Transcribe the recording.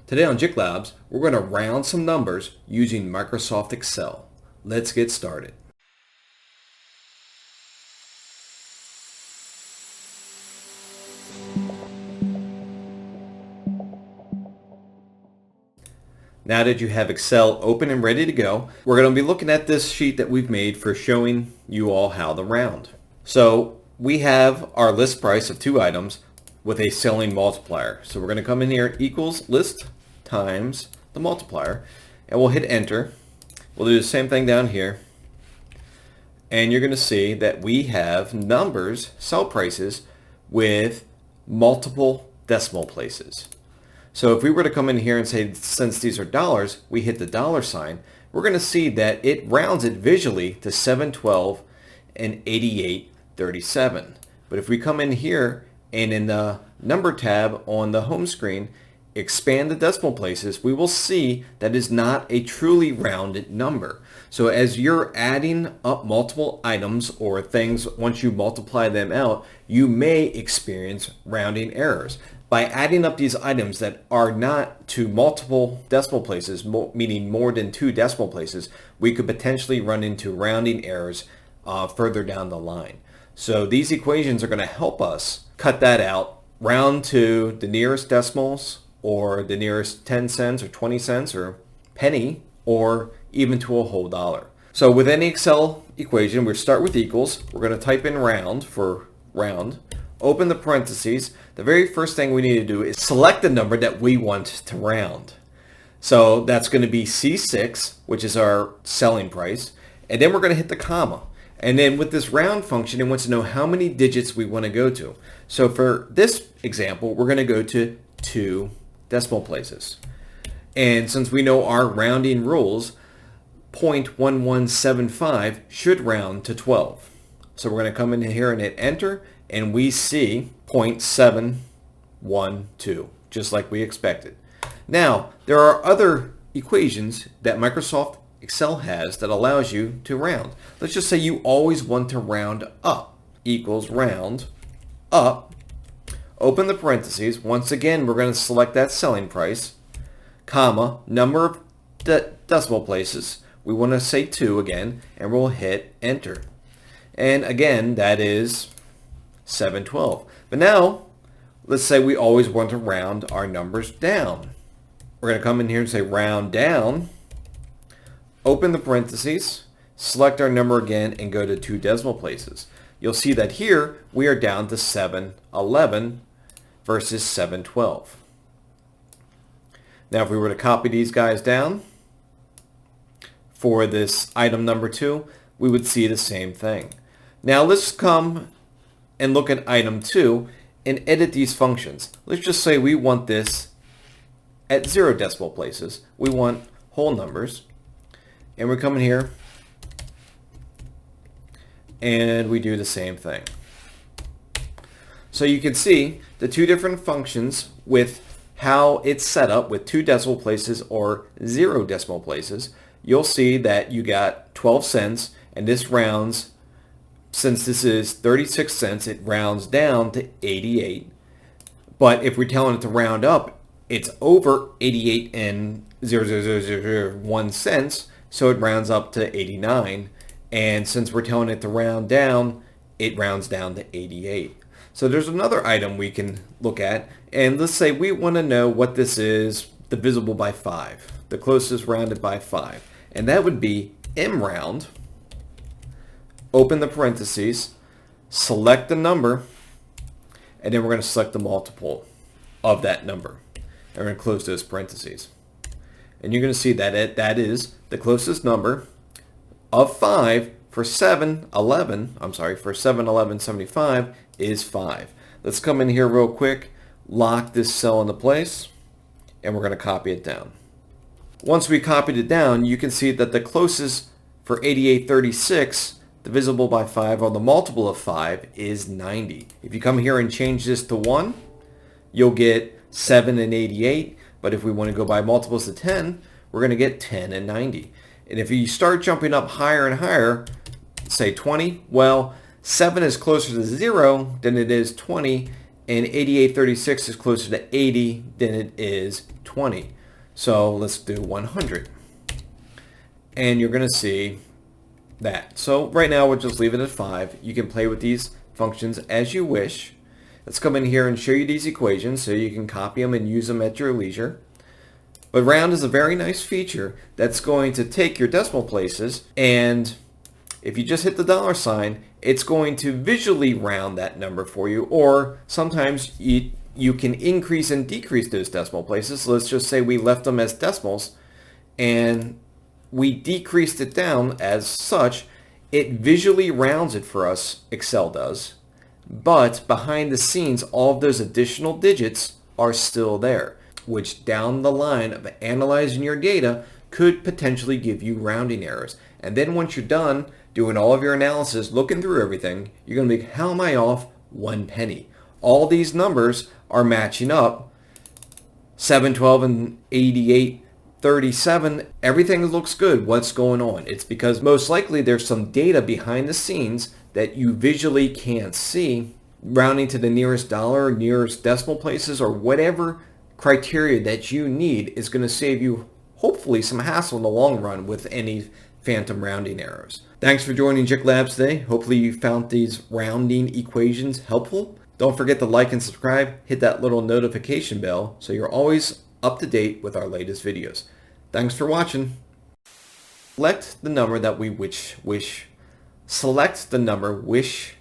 Today on JiK Labs, we're going to round some numbers using Microsoft Excel. Let's get started. Now that you have Excel open and ready to go, we're going to be looking at this sheet that we've made for showing you all how to round. So we have our list price of two items with a selling multiplier. So we're going to come in here, equals list times the multiplier, and we'll hit enter. We'll do the same thing down here, and you're going to see that we have numbers, sell prices, with multiple decimal places. So if we were to come in here and say, since these are dollars, we hit the dollar sign, we're going to see that it rounds it visually to 712 and 8837. But if we come in here and in the number tab on the home screen, expand the decimal places, we will see that is not a truly rounded number. So as you're adding up multiple items or things, once you multiply them out, you may experience rounding errors. By adding up these items that are not to multiple decimal places, meaning more than two decimal places, we could potentially run into rounding errors further down the line. So these equations are going to help us cut that out, round to the nearest decimals, or the nearest 10 cents or 20 cents or penny, or even to a whole dollar. So with any Excel equation, we start with equals. We're going to type in round for round, open the parentheses. The very first thing we need to do is select the number that we want to round. So that's going to be C6, which is our selling price, and then we're going to hit the comma. And then with this round function, it wants to know how many digits we want to go to. So for this example, we're going to go to 2 decimal places. And since we know our rounding rules, 0.1175 should round to 12. So we're going to come in here and hit enter, and we see 0.712, just like we expected. Now, there are other equations that Microsoft Excel has that allows you to round. Let's just say you always want to round up. Equals round up. Open the parentheses. Once again, we're going to select that selling price, comma, number of decimal places. We want to say 2 again, and we'll hit enter. And again, that is 712. But now, let's say we always want to round our numbers down. We're going to come in here and say round down, open the parentheses, select our number again, and go to 2 decimal places. You'll see that here we are down to 711 versus 712. Now if we were to copy these guys down for this item number 2, we would see the same thing. Now let's come and look at item 2 and edit these functions. Let's just say we want this at 0 decimal places. We want whole numbers. And we come in here and we do the same thing. So you can see the two different functions with how it's set up with 2 decimal places or 0 decimal places. You'll see that you got 12 cents, and this rounds, since this is 36 cents, it rounds down to 88. But if we're telling it to round up, it's over 88 and 0.0001 cents, so it rounds up to 89. And since we're telling it to round down, it rounds down to 88. So there's another item we can look at, and let's say we want to know what this is divisible by 5, the closest rounded by 5. And that would be MRound, open the parentheses, select the number, and then we're going to select the multiple of that number. And we're going to close those parentheses. And you're going to see that that is the closest number of 5 for 711.75 is 5. Let's come in here real quick, lock this cell into place, and we're going to copy it down. Once we copied it down, you can see that the closest for 8836 divisible by 5, or the multiple of 5, is 90. If you come here and change this to 1, you'll get 7 and 88, but if we want to go by multiples of 10, we're going to get 10 and 90. And if you start jumping up higher and higher, say 20, well, 7 is closer to 0 than it is 20, and 8836 is closer to 80 than it is 20. So let's do 100. And you're going to see that. So right now we'll just leave it at 5. You can play with these functions as you wish. Let's come in here and show you these equations so you can copy them and use them at your leisure. But round is a very nice feature that's going to take your decimal places, and if you just hit the dollar sign, it's going to visually round that number for you, or sometimes you can increase and decrease those decimal places. So let's just say we left them as decimals and we decreased it down as such. It visually rounds it for us, Excel does, but behind the scenes all of those additional digits are still there, which down the line of analyzing your data could potentially give you rounding errors. And then once you're done doing all of your analysis, looking through everything, you're going to be, how am I off 1 penny? All these numbers are matching up. 712 and 88, 37, everything looks good. What's going on? It's because most likely there's some data behind the scenes that you visually can't see. Rounding to the nearest dollar, nearest decimal places, or whatever criteria that you need is going to save you hopefully some hassle in the long run with any phantom rounding errors. Thanks for joining JiK Labs today. Hopefully you found these rounding equations helpful. Don't forget to like and subscribe. Hit that little notification bell so you're always up to date with our latest videos. Thanks for watching. Select the number that we wish. Select the number wish.